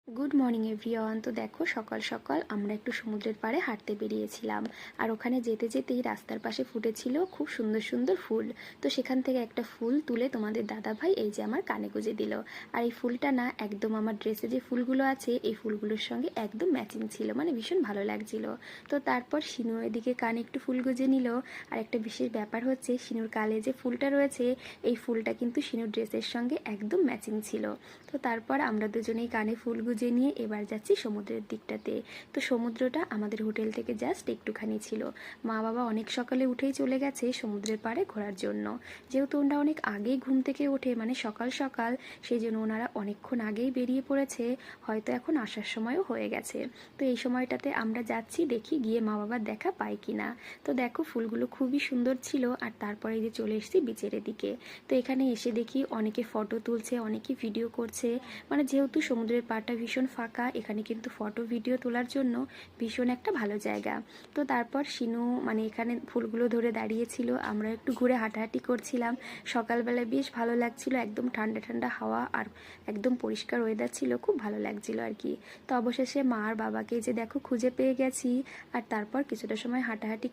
Good morning everyone. তো দেখো সকাল সকাল আমরা একটু সমুদ্রের পাড়ে হাঁটতে বেরিয়েছিলাম। আর ওখানে যেতে যেতেই রাস্তার পাশে ফুটেছিল খুব সুন্দর সুন্দর ফুল। তো সেখান থেকে একটা ফুল তুলে তোমাদের দাদা ভাই এই যে আমার কানে গুঁজে দিল। আর এই ফুলটা না একদম আমার ড্রেসে যে ফুলগুলো আছে এই ফুলগুলোর সঙ্গে একদম ম্যাচিং ছিল, মানে ভীষণ ভালো লাগছিল। তো তারপর শিনু এদিকে কানে একটু ফুল গুঁজে নিল। আর একটা বিশেষ ব্যাপার হচ্ছে শিনুর কালে যে ফুলটা রয়েছে এই ফুলটা কিন্তু শিনুর ড্রেসের সঙ্গে একদম ম্যাচিং ছিল। তো তারপর আমরা দুজনেই কানে ফুল গুজে নিয়ে এবার যাচ্ছি সমুদ্রের দিকটাতে। তো সমুদ্রটা আমাদের হোটেল থেকে জাস্ট একটুখানি ছিল। মা বাবা অনেক সকালে উঠেই চলে গেছে সমুদ্রের পাড়ে ঘোরার জন্য। যেহেতু ওনারা অনেক আগেই ঘুম থেকে ওঠে, মানে সকাল সকাল, সেই জন্য ওনারা অনেকক্ষণ আগেই বেরিয়ে পড়েছে। হয়তো এখন আসার সময়ও হয়ে গেছে। তো এই সময়টাতে আমরা যাচ্ছি, দেখি গিয়ে মা বাবার দেখা পাই কিনা। তো দেখো ফুলগুলো খুবই সুন্দর ছিল। আর তারপরে যে চলে এসেছি বিচের দিকে। তো এখানে এসে দেখি অনেকে ফটো তুলছে, অনেকে ভিডিও করছে। মানে যেহেতু সমুদ্রের পাড়টা ভীষণ ফাঁকা, এখানে কিন্তু ফটো ভিডিও তোলার জন্য ভীষণ একটা ভালো জায়গা। তো তারপর শিনু মানে এখানে ফুলগুলো ধরে দাঁড়িয়েছিল, আমরা একটু ঘুরে হাঁটাহাঁটি করছিলাম। সকালবেলা বেশ ভালো লাগছিল, একদম ঠান্ডা ঠান্ডা হাওয়া আর একদম পরিষ্কার ওয়েদার ছিল, খুব ভালো লাগছিল আর কি। তো অবশেষে মা আর বাবাকে যে দেখো খুঁজে পেয়ে গেছি। আর তারপর কিছুটা সময় হাঁটাহাঁটি